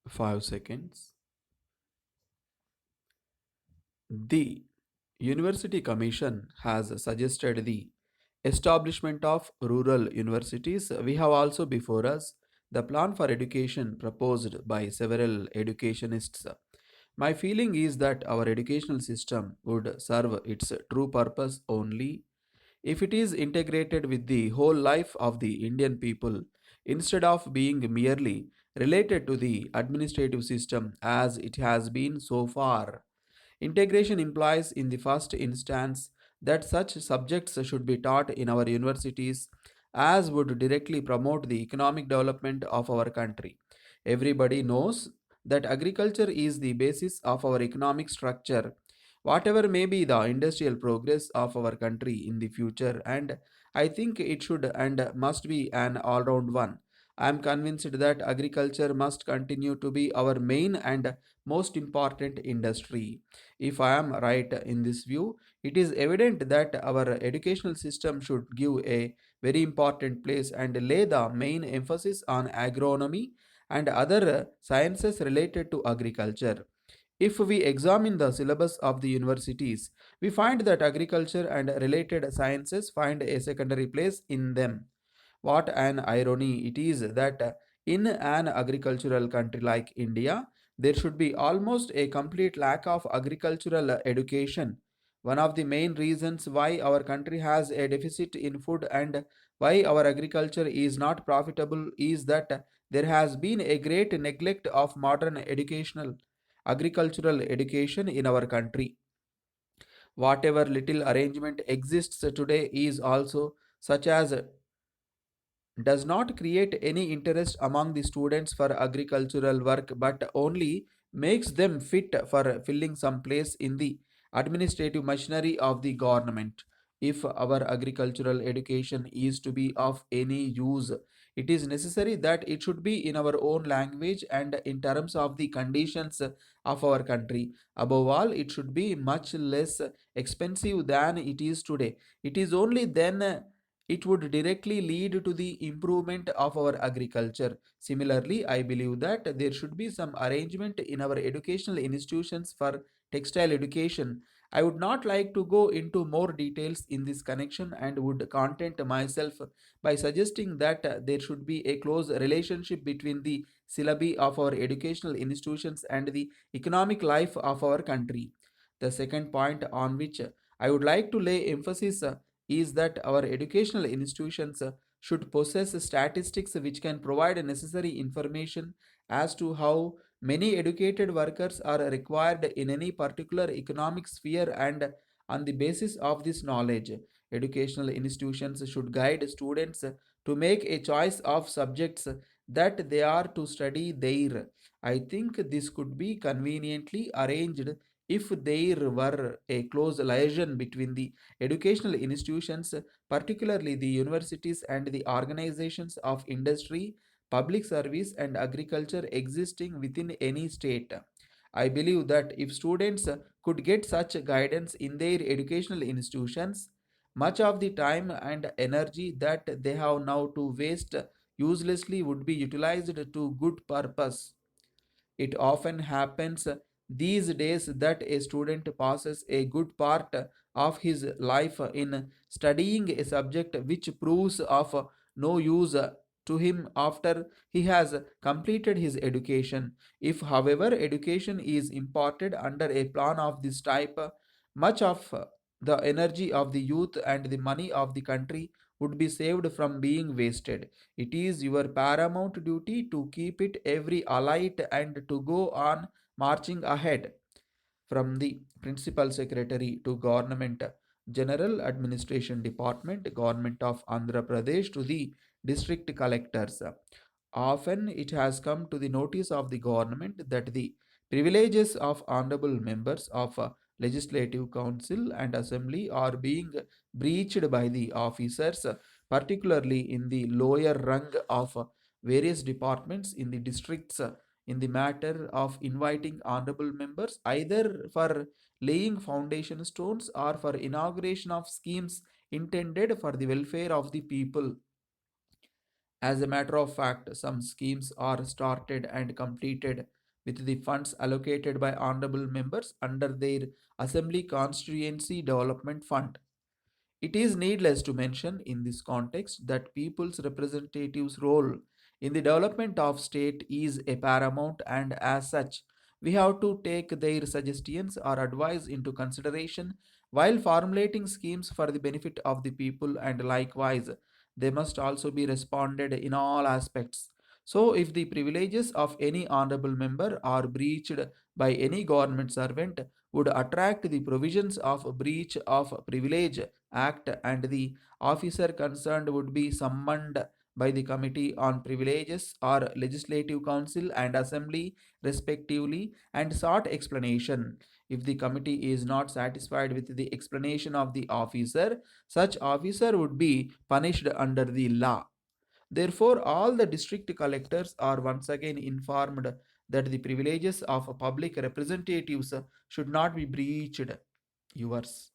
5 seconds. The University Commission has suggested the establishment of rural universities. We have also before us the plan for education proposed by several educationists. My feeling is that our educational system would serve its true purpose only if it is integrated with the whole life of the Indian people instead of being merely related to the administrative system as it has been so far. Integration implies, in the first instance, that such subjects should be taught in our universities as would directly promote the economic development of our country. Everybody knows that agriculture is the basis of our economic structure. Whatever may be the industrial progress of our country in the future, and I think it should and must be an all round one. I am convinced that agriculture must continue to be our main and most important industry. If I am right in this view, it is evident that our educational system should give a very important place and lay the main emphasis on agronomy and other sciences related to agriculture. If we examine the syllabus of the universities, we find that agriculture and related sciences find a secondary place in them. What an irony it is that in an agricultural country like India, there should be almost a complete lack of agricultural education. One of the main reasons why our country has a deficit in food and why our agriculture is not profitable is that there has been a great neglect of modern educational agricultural education in our country. Whatever little arrangement exists today is also such as does not create any interest among the students for agricultural work but only makes them fit for filling some place in the administrative machinery of the government. If our agricultural education is to be of any use, it is necessary that it should be in our own language and in terms of the conditions of our country. Above all, it should be much less expensive than it is today. It is only then it would directly lead to the improvement of our agriculture. Similarly, I believe that there should be some arrangement in our educational institutions for textile education. I would not like to go into more details in this connection and would content myself by suggesting that there should be a close relationship between the syllabi of our educational institutions and the economic life of our country. The second point on which I would like to lay emphasis is that our educational institutions should possess statistics which can provide necessary information as to how many educated workers are required in any particular economic sphere, and on the basis of this knowledge, educational institutions should guide students to make a choice of subjects that they are to study there. I think this could be conveniently arranged if there were a close liaison between the educational institutions, particularly the universities and the organizations of industry, public service, and agriculture existing within any state. I believe that if students could get such guidance in their educational institutions, much of the time and energy that they have now to waste uselessly would be utilized to good purpose. It often happens these days that a student passes a good part of his life in studying a subject which proves of no use to him after he has completed his education. If, however, education is imparted under a plan of this type, much of the energy of the youth and the money of the country would be saved from being wasted. It is your paramount duty to keep it every alight and to go on marching ahead. From the Principal Secretary to Government General Administration Department, Government of Andhra Pradesh to the District Collectors. Often it has come to the notice of the government that the privileges of honorable members of Legislative Council and Assembly are being breached by the officers, particularly in the lower rung of various departments in the districts, in the matter of inviting honorable members either for laying foundation stones or for inauguration of schemes intended for the welfare of the people. As a matter of fact, some schemes are started and completed with the funds allocated by honorable members under their Assembly Constituency Development Fund. It is needless to mention in this context that people's representatives' role in the development of state is a paramount, and as such we have to take their suggestions or advice into consideration while formulating schemes for the benefit of the people, and likewise they must also be responded in all aspects. So if the privileges of any honorable member are breached by any government servant, would attract the provisions of breach of privilege Act, and the officer concerned would be summoned by the Committee on Privileges or Legislative Council and Assembly, respectively, and sought explanation. If the committee is not satisfied with the explanation of the officer, such officer would be punished under the law. Therefore, all the district collectors are once again informed that the privileges of public representatives should not be breached. Yours.